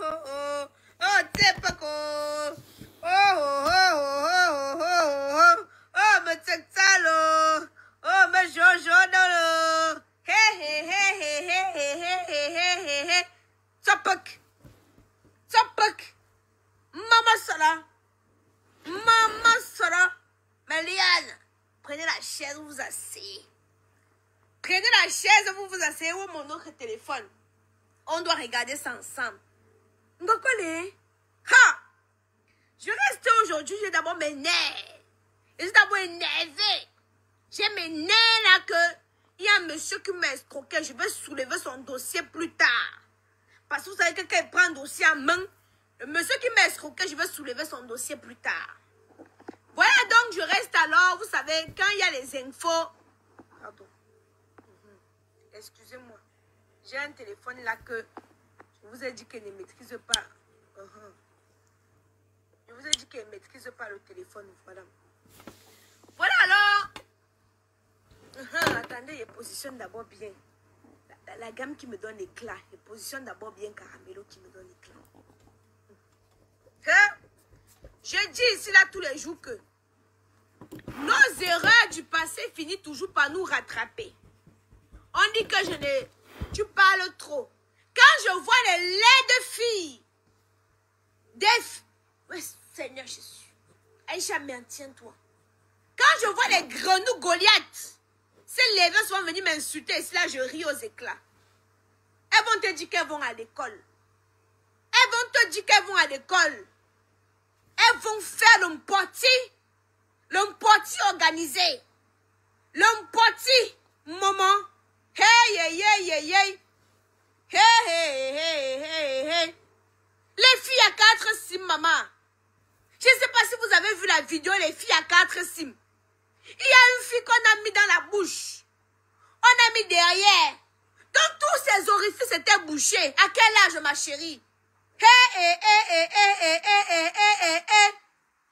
oh, oh, oh, t'es pas con. Oh, oh, oh, oh, oh, oh, oh, me tectalo. Oh, me jojo dolo. Hey, hey, hey, hey, hey, hey, hey, hey, hey, hey. Topak. Topak. Maman Sora. Maman Sora. Meliane, prenez la chaise, vous vous asseyez. Prenez la chaise, vous vous asseyez. Où est mon autre téléphone? On doit regarder ça ensemble. On doit coller. Ha! Je reste aujourd'hui, je vais d'abord m'énerver. Je suis d'abord énervé. J'ai mes nerfs là que il y a un monsieur qui m'a escroqué. Je vais soulever son dossier plus tard. Parce que vous savez que quand il prend un dossier en main, le monsieur qui m'a escroqué, je vais soulever son dossier plus tard. Voilà donc, je reste alors, vous savez, quand il y a les infos. Pardon. Excusez-moi. J'ai un téléphone là que je vous ai dit qu'elle ne maîtrise pas. Je vous ai dit qu'elle ne maîtrise pas le téléphone. Voilà. Voilà alors. Attendez, je positionne d'abord bien. La gamme qui me donne l'éclat. Je positionne d'abord bien Caramello qui me donne l'éclat. Je dis ici là tous les jours que nos erreurs du passé finissent toujours par nous rattraper. On dit que tu parles trop. Quand je vois les laides filles, ouais, Seigneur Jésus, Aïcha, maintiens-toi. Quand je vois les grenouilles Goliath, ces lèvres vont venir m'insulter, et là je ris aux éclats. Elles vont te dire qu'elles vont à l'école. Elles vont te dire qu'elles vont à l'école. Elles vont faire l'homme porti organisé. L'homme porti, maman. Hey, hey, hey, hey, hey. Hey, hey, hey, hey, hey. Les filles à 4 sims, maman. Je ne sais pas si vous avez vu la vidéo, les filles à 4 sims. Il y a une fille qu'on a mis dans la bouche. On a mis derrière. Donc tous ces orifices étaient bouchés. À quel âge, ma chérie?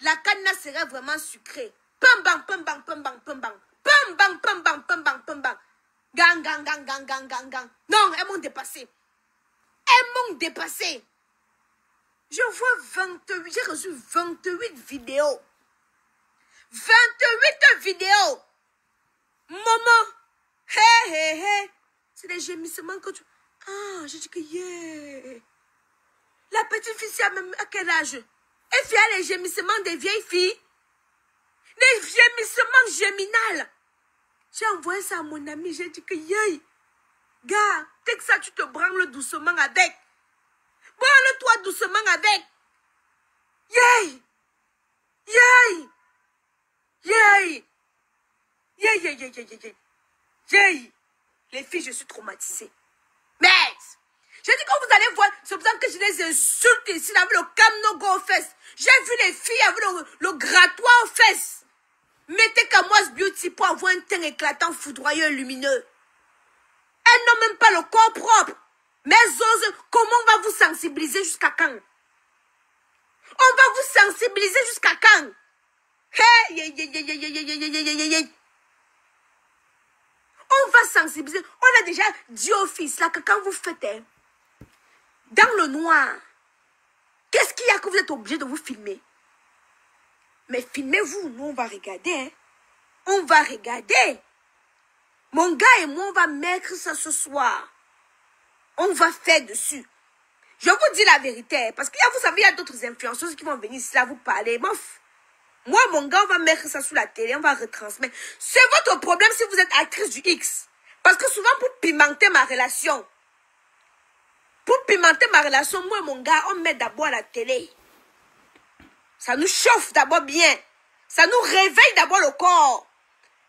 La canne serait vraiment sucrée. Pam bang, pam bang, pam bang, pam bang. Pam bang, pam bang, pam bang, pam bang. Gang, gang, gang, gang, gang, gang, gang. Non, elles m'ont dépassé. Elles m'ont dépassé. Je vois 28, j'ai reçu 28 vidéos. 28 vidéos. Maman. Hé, hé, hé. C'est des gémissements que tu... Ah, j'ai dit que yeah. La petite fille, c'est à quel âge? Elle fait les gémissements des vieilles filles. Les gémissements géminales. J'ai envoyé ça à mon ami. J'ai dit que yeah. Gars, dès que ça, tu te branles doucement avec. Branle-toi doucement avec. Yay! Yay! Yay! Yay, yay, yay, yay, yay. Yay! Les filles, je suis traumatisée. Mais, j'ai dit que vous allez voir, c'est pour ça que je les insulte ici, avec le camnogo aux fesses. J'ai vu les filles avec le grattoir aux fesses. Mettez Camoise Beauty pour avoir un teint éclatant, foudroyeux et lumineux. Elles n'ont même pas le corps propre. Mais oses, comment on va vous sensibiliser jusqu'à quand? On va vous sensibiliser jusqu'à quand? Hey, hey, hey, hey, hey, hey, hey, hey, hey. On va sensibiliser. On a déjà dit au fils là que quand vous faites dans le noir, qu'est-ce qu'il y a que vous êtes obligé de vous filmer? Mais filmez-vous, nous on va regarder. Hein. On va regarder. Mon gars et moi, on va mettre ça ce soir. On va faire dessus. Je vous dis la vérité. Parce que vous savez, il y a d'autres influenceuses qui vont venir ici là vous parler. Moi, mon gars, on va mettre ça sur la télé. On va retransmettre. C'est votre problème si vous êtes actrice du X. Parce que souvent, pour pimenter ma relation. Moi et mon gars, on met d'abord à la télé. Ça nous chauffe d'abord bien. Ça nous réveille d'abord le corps.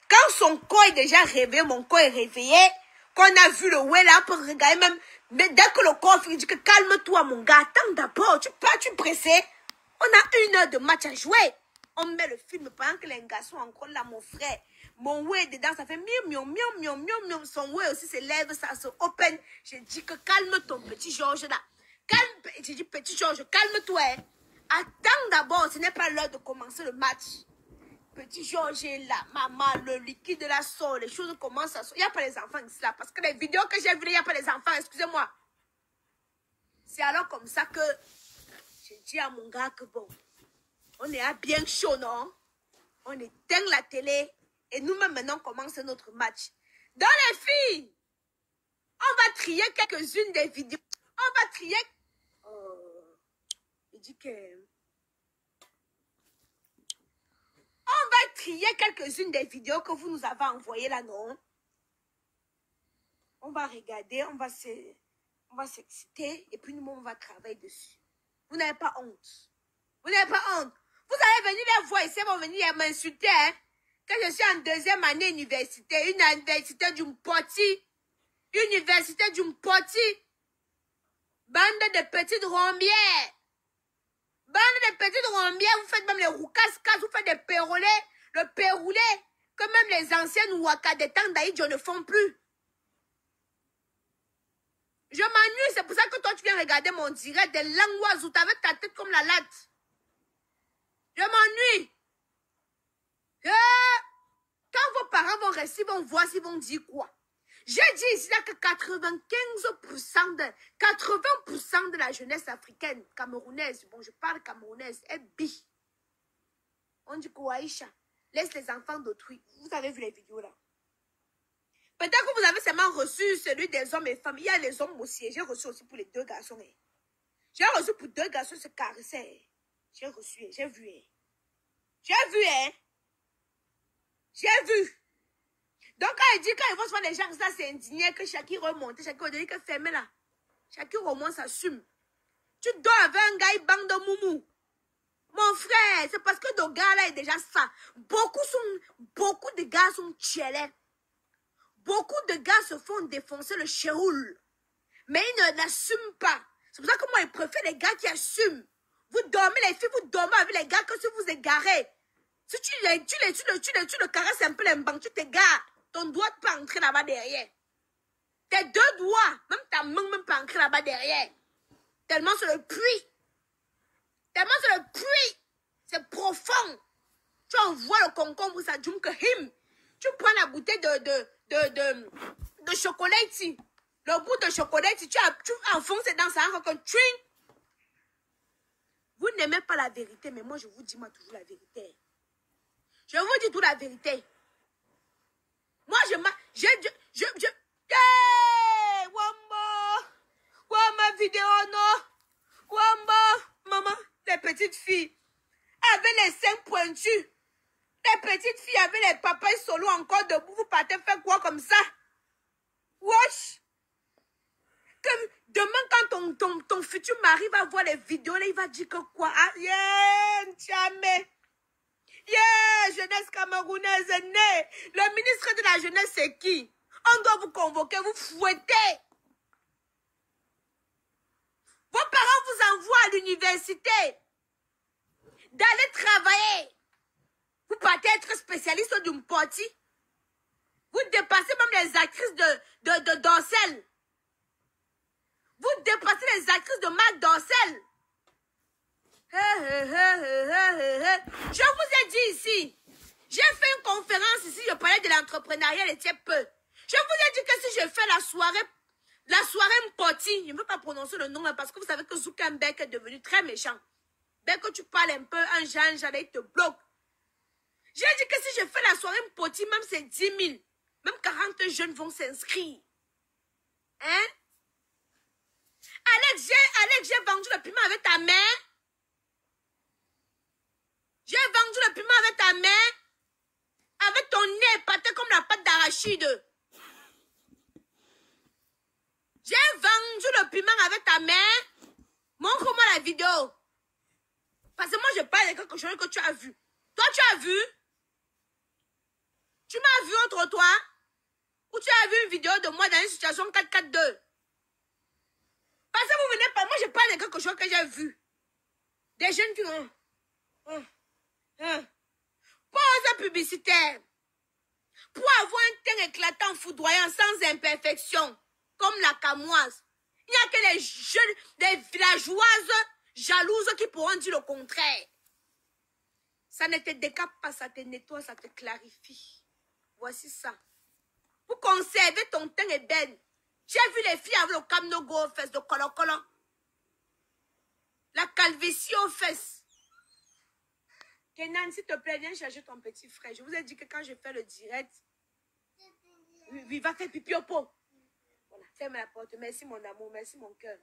Quand son corps est déjà réveillé, mon corps est réveillé, qu'on a vu le ouais là, pour regarder même, mais dès que le corps dit que calme-toi mon gars, attends d'abord, tu es pressé. On a 1 heure de match à jouer. On met le film pendant que les gars sont encore là, mon frère. Mon ouais dedans, ça fait miam, miam, miam, miam, miam, miam. Son ouais aussi se lève, ça se open. J'ai dit que calme ton petit Georges là. Calme, j'ai dit petit Georges, calme-toi. Hein. Attends d'abord, ce n'est pas l'heure de commencer le match. Petit Georges est là, maman, le liquide de la sort, les choses commencent à sortir. Il n'y a pas les enfants ici là, parce que les vidéos que j'ai vues, il n'y a pas les enfants, excusez-moi. C'est alors comme ça que je dis à mon gars que bon, on est à bien chaud, non? On éteint la télé et nous-mêmes maintenant on commence notre match. Dans les filles, on va trier quelques-unes des vidéos. On va trier... il dit que... On va trier quelques-unes des vidéos que vous nous avez envoyées là, non? On va regarder, on va s'exciter et puis nous, on va travailler dessus. Vous n'avez pas honte. Vous n'avez pas honte. Vous allez venir les voir ici, ils vont venir m'insulter, hein? Que je suis en deuxième année université, une université du Mpoti. Université du Mpoti. Bande de petites rombières. Bande de petites rombières, vous faites même les roucascas, vous faites des pérolés, le péroulé, que même les anciennes Ouaka des temps d'Aïdjo ne font plus. Je m'ennuie, c'est pour ça que toi tu viens regarder mon direct des langues oiseaux avec ta tête comme la latte. Je m'ennuie. Quand vos parents vont rester, ils vont voir s'ils vont dire quoi. J'ai dit ici là que 80% de la jeunesse africaine, camerounaise, bon je parle camerounaise, est bi. On dit quoi, Aïcha? Laisse les enfants d'autrui. Vous avez vu les vidéos là. Peut-être que vous avez seulement reçu celui des hommes et femmes. Il y a les hommes aussi. J'ai reçu aussi pour les deux garçons. J'ai reçu pour deux garçons se caresser. J'ai reçu, j'ai vu. J'ai vu, hein. J'ai vu. Donc quand il dit, quand ils vont se voir les gens, ça c'est indigné que Shakir remonte. Shakir dit que fermez là. Shakir au moins s'assume. Tu dors avec un gars, il bande de moumou. Mon frère, c'est parce que le gars là est déjà ça. Beaucoup de gars sont tchélés. Beaucoup de gars se font défoncer le chéroul. Mais ils ne l'assument pas. C'est pour ça que moi, je préfère les gars qui assument. Vous dormez, les filles, vous dormez avec les gars que si vous égarez. Si tu le caresses un peu les bancs, tu t'égares. Ton doigt ne peut pas entrer là-bas derrière. Tes deux doigts, même ta main ne peut pas entrer là-bas derrière. Tellement c'est le puits. Tellement c'est le puits. C'est profond. Tu envoies le concombre, ça djum que him. Tu prends la bouteille de chocolat ici. Le bout de chocolat ici, tu enfonces dans ça. Vous n'aimez pas la vérité, mais moi je vous dis moi toujours la vérité. Je vous dis toute la vérité. Moi hey, Wamba vidéo non. Wamba, maman, les petites filles avec les seins pointus. Les petites filles avec les papas solo encore debout, vous partez faire quoi comme ça? Wesh! Demain, quand ton futur mari va voir les vidéos, là, il va dire que quoi? Ah, yeah, N'Tchame. Yeah, jeunesse camerounaise est née. Le ministre de la jeunesse, c'est qui? On doit vous convoquer, vous fouetter. Vos parents vous envoient à l'université d'aller travailler. Vous partez être spécialiste du Mpoti. Vous dépassez même les actrices de Dorsel. Vous dépassez les actrices de Marc Dorsel. Je vous ai dit ici. J'ai fait une conférence ici, je parlais de l'entrepreneuriat, les tiens peu. Je vous ai dit que si je fais la soirée Mpoti, je ne veux pas prononcer le nom là parce que vous savez que Zuckerberg est devenu très méchant. Dès que tu parles un peu, un genre, il te bloque. J'ai dit que si je fais la soirée Mpoti, même c'est 10 000. Même 40 jeunes vont s'inscrire. Hein? Alex, j'ai vendu le piment avec ta main. J'ai vendu le piment avec ta main. Avec ton nez épaté comme la pâte d'arachide. J'ai vendu le piment avec ta main. Montre-moi la vidéo. Parce que moi, je parle de quelque chose que tu as vu. Toi, tu as vu? Tu m'as vu entre toi? Ou tu as vu une vidéo de moi dans une situation 4-4-2? Parce que vous venez pas, moi je parle de quelque chose que j'ai vu. Des jeunes qui ont... Pause publicitaire. Pour avoir un teint éclatant, foudroyant, sans imperfection, comme la camoise. Il n'y a que les jeunes, des villageoises jalouses qui pourront dire le contraire. Ça ne te décape pas, ça te nettoie, ça te clarifie. Voici ça. Pour conserver ton teint ébène. J'ai vu les filles avec le camno go fesses de colo-colo. La calvitie aux fesses. Kenan, s'il te plaît, viens chercher ton petit frère. Je vous ai dit que quand je fais le direct, il va faire pipi au pot. Voilà, ferme la porte. Merci mon amour, merci mon cœur.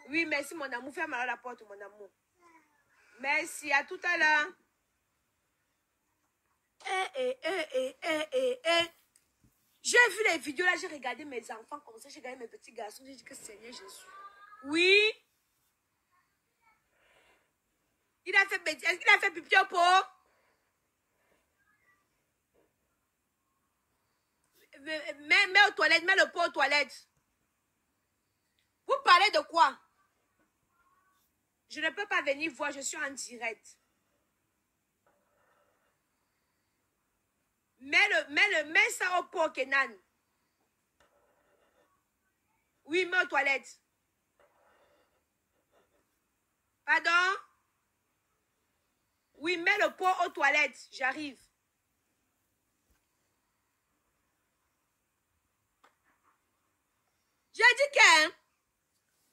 Oui, merci mon amour. Ferme alors la porte, mon amour. Merci, à tout à l'heure. J'ai vu les vidéos là, j'ai regardé mes enfants comme ça, j'ai regardé mes petits garçons, j'ai dit que Seigneur Jésus. Oui. Il a fait bêtise, est-ce qu'il a fait pipi au pot? Mets aux toilettes, mets le pot aux toilettes. Vous parlez de quoi? Je ne peux pas venir voir, je suis en direct. Mets ça au pot, Kenan. Oui, mets aux toilettes. Pardon? Oui, mets le pot aux toilettes. J'arrive. J'ai dit que...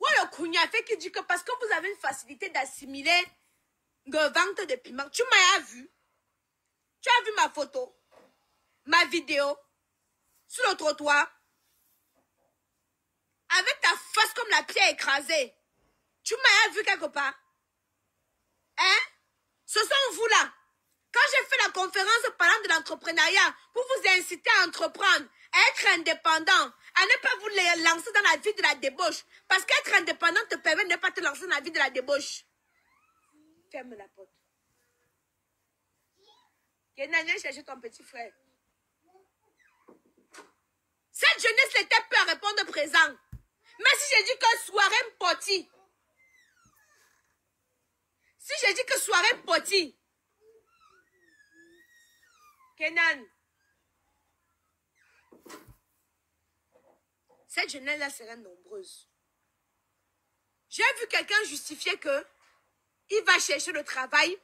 le Kounia fait qu'il dit que parce que vous avez une facilité d'assimiler le ventre de piment. Tu m'as vu? Tu as vu ma photo? Ma vidéo? Sur le trottoir? Avec ta face comme la pierre écrasée. Tu m'as vu quelque part? Hein? Ce sont vous là. Quand j'ai fait la conférence parlant de l'entrepreneuriat, pour vous inciter à entreprendre, à être indépendant, à ne pas vous lancer dans la vie de la débauche. Parce qu'être indépendant te permet de ne pas te lancer dans la vie de la débauche. Ferme la porte. Kenan, viens chercher ton petit frère. Cette jeunesse n'était pas à répondre présent. Mais si j'ai dit que soirée poti. Si j'ai dit que soirée poti. Kenan. Cette jeunesse-là serait nombreuse. J'ai vu quelqu'un justifier que il va chercher le travail.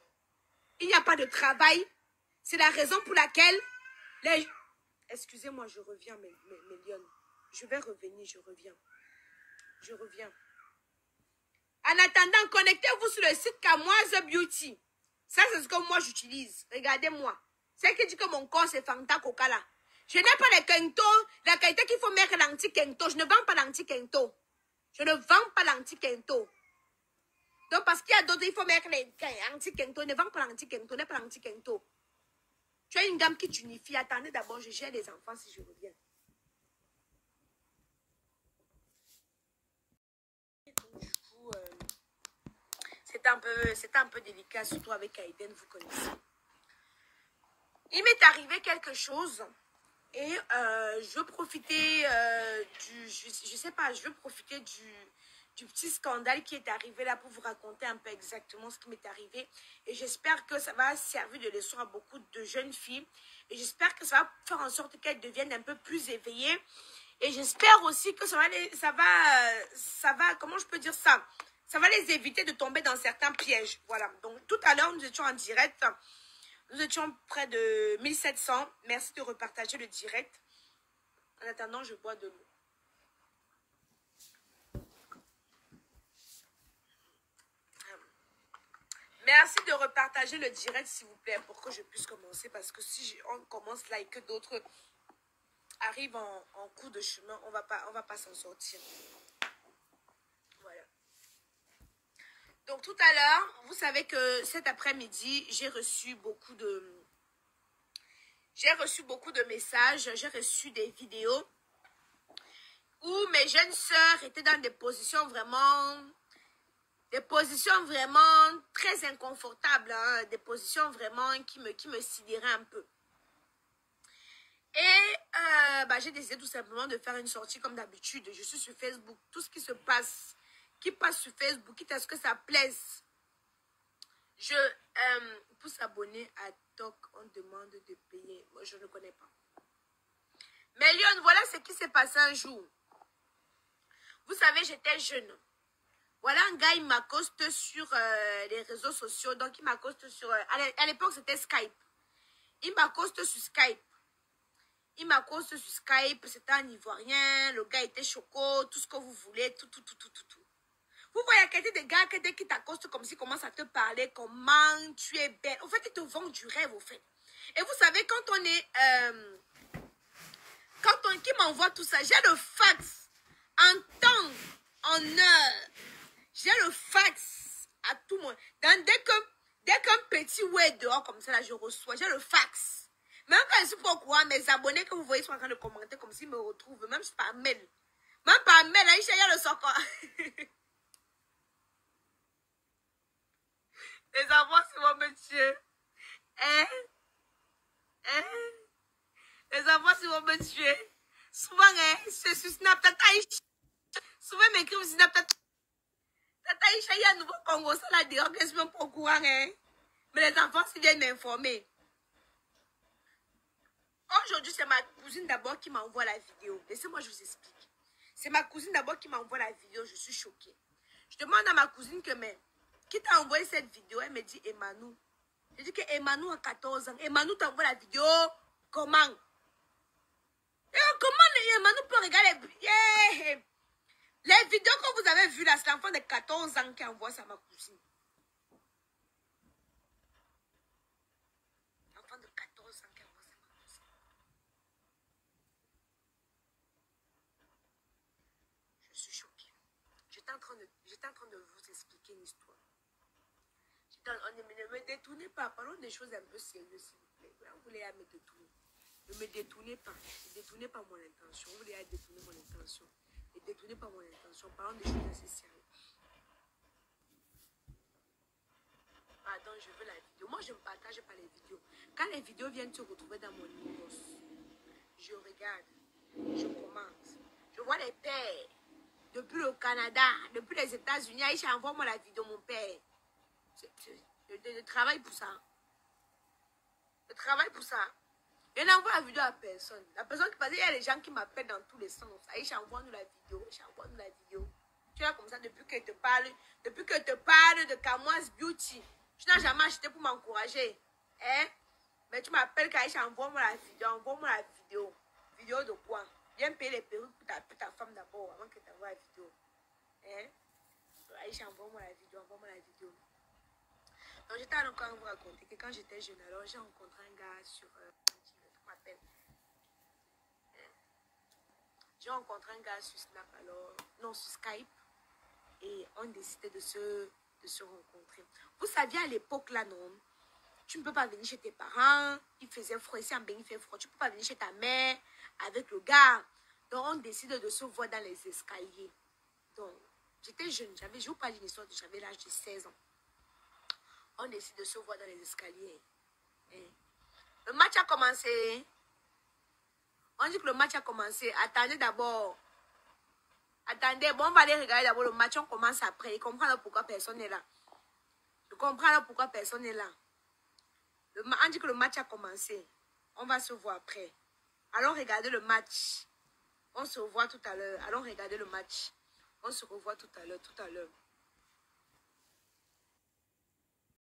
Il n'y a pas de travail. C'est la raison pour laquelle les... Excusez-moi, je reviens, mes lions. Je vais revenir, je reviens. Je reviens. En attendant, connectez-vous sur le site Kamoise Beauty. Ça, c'est ce que moi j'utilise. Regardez-moi. C'est qui dit que mon corps, c'est Fanta Coca là. Je n'ai pas les kento, la qualité qu'il faut mettre l'anti-kento. Je ne vends pas l'anti-kento. Je ne vends pas l'anti-kento. Donc, parce qu'il y a d'autres, il faut mettre les anti-kento. Ne vends pas l'anti-kento, n'est pas l'anti-kento. Tu as une gamme qui t'unifie. Attendez d'abord, je gère les enfants si je reviens. Donc, du coup, c'était un peu délicat, surtout avec Aiden, vous connaissez. Il m'est arrivé quelque chose. Et je veux profiter je sais pas, je veux profiter du petit scandale qui est arrivé là pour vous raconter un peu exactement ce qui m'est arrivé. Et j'espère que ça va servir de leçon à beaucoup de jeunes filles. Et j'espère que ça va faire en sorte qu'elles deviennent un peu plus éveillées. Et j'espère aussi que ça va, comment je peux dire ça? Ça va les éviter de tomber dans certains pièges. Voilà, donc tout à l'heure, nous étions en direct. Nous étions près de 1700. Merci de repartager le direct. En attendant, je bois de l'eau. Merci de repartager le direct, s'il vous plaît, pour que je puisse commencer. Parce que si on commence là et que d'autres arrivent en cours de chemin, on va pas s'en sortir. Voilà. Donc tout à l'heure, vous savez que cet après-midi, j'ai reçu beaucoup de messages, j'ai reçu des vidéos où mes jeunes sœurs étaient dans des positions vraiment très inconfortables, hein, des positions vraiment qui me sidéraient un peu. Et j'ai décidé tout simplement de faire une sortie comme d'habitude. Je suis sur Facebook, tout ce qui se passe, qui passe sur Facebook, quitte à ce que ça plaise. Pour s'abonner à TOC, on demande de payer. Moi, je ne connais pas. Mais Lyon, voilà ce qui s'est passé un jour. Vous savez, j'étais jeune. Voilà un gars, il m'accoste sur les réseaux sociaux. Donc, il m'accoste sur... à l'époque, c'était Skype. Il m'accoste sur Skype. C'était un Ivoirien. Le gars était choco, tout ce que vous voulez, tout. Vous voyez quelqu'un de gars que dès qu'il t'accoste comme si commence à te parler, comment tu es belle. En fait, ils te vendent du rêve, au fait. Et vous savez, quand on est... qui m'envoie tout ça, j'ai le fax en temps, en heure. J'ai le fax à tout le monde. Dès qu'un petit ouais dehors comme ça, là, je reçois, j'ai le fax. Même quand je suis pas au courant, mes abonnés que vous voyez sont en train de commenter comme s'ils me retrouvent, même par mail. Même par mail, là, il y a le sort. Les enfants, c'est mon monsieur. Hein? Hein? Les enfants, c'est mon monsieur. Souvent, hein, c'est sur Snap, Tata Isha. Souvent, m'écrivent sur Snap, Tata Isha, il y a un nouveau Congo, ça là dehors, que je suis même pas au courant, hein. Mais les enfants, s'ils viennent m'informer. Aujourd'hui, c'est ma cousine d'abord qui m'envoie la vidéo. Laissez-moi, je vous explique. C'est ma cousine d'abord qui m'envoie la vidéo. Je suis choquée. Je demande à ma cousine qui t'a envoyé cette vidéo. Elle me dit Emmanuel. Je dis que Emmanuel a 14 ans. Emmanuel t'envoie la vidéo. Comment? Comment Emmanuel peut regarder les vidéos que vous avez vues là, c'est l'enfant de 14 ans qui envoie ça à ma cousine. L'enfant de 14 ans qui envoie ça à ma cousine. Je suis choquée. J'étais en train de vous expliquer une histoire. Ne me détournez pas. Parlons des choses un peu sérieuses, s'il vous plaît. Vous voulez me détourner. Ne me détournez pas. Ne détournez pas mon intention. Vous voulez détourner mon intention. Ne détournez pas mon intention. Parlons des choses assez sérieuses. Pardon, je veux la vidéo. Moi, je ne partage pas les vidéos. Quand les vidéos viennent se retrouver dans mon inbox, je regarde. Je commente. Je vois les pères. Depuis le Canada, depuis les États-Unis, Aïcha, envoie-moi la vidéo, mon père. Je travaille pour ça. Je travaille pour ça. Je n'envoie la vidéo à personne. La personne qui passe, il y a des gens qui m'appellent dans tous les sens. Aïcha, envoie-nous la vidéo. Aïcha, envoie-nous la vidéo. Tu vois comme ça, depuis que je te parle de Kamoise Beauty, tu n'as jamais acheté pour m'encourager. Hein? Mais tu m'appelles qu'Aïcha, envoie-moi la vidéo. Envoie-moi la vidéo. Vidéo de quoi? Viens payer les perruques pour ta femme d'abord avant que tu envoies la vidéo. Hein? Aïcha, envoie-moi la vidéo. Envoie-moi la vidéo. Donc, j'étais encore à vous raconter que quand j'étais jeune, alors j'ai rencontré un gars sur... J'ai rencontré un gars sur Snap, alors... Non, sur Skype. Et on décidait de se rencontrer. Vous saviez à l'époque, là, non? Tu ne peux pas venir chez tes parents. Il faisait froid. Ici, en Bénin, il fait froid. Tu ne peux pas venir chez ta mère avec le gars. Donc, on décide de se voir dans les escaliers. Donc, j'étais jeune. Je vous parle d'une histoire. J'avais l'âge de 16 ans. On décide de se voir dans les escaliers. Le match a commencé. On dit que le match a commencé. Attendez d'abord. Attendez, bon, on va aller regarder d'abord le match. On commence après. Je comprends pourquoi personne n'est là. Je comprends pourquoi personne n'est là. On dit que le match a commencé. On va se voir après. Allons regarder le match. On se voit tout à l'heure. Allons regarder le match. On se revoit tout à l'heure.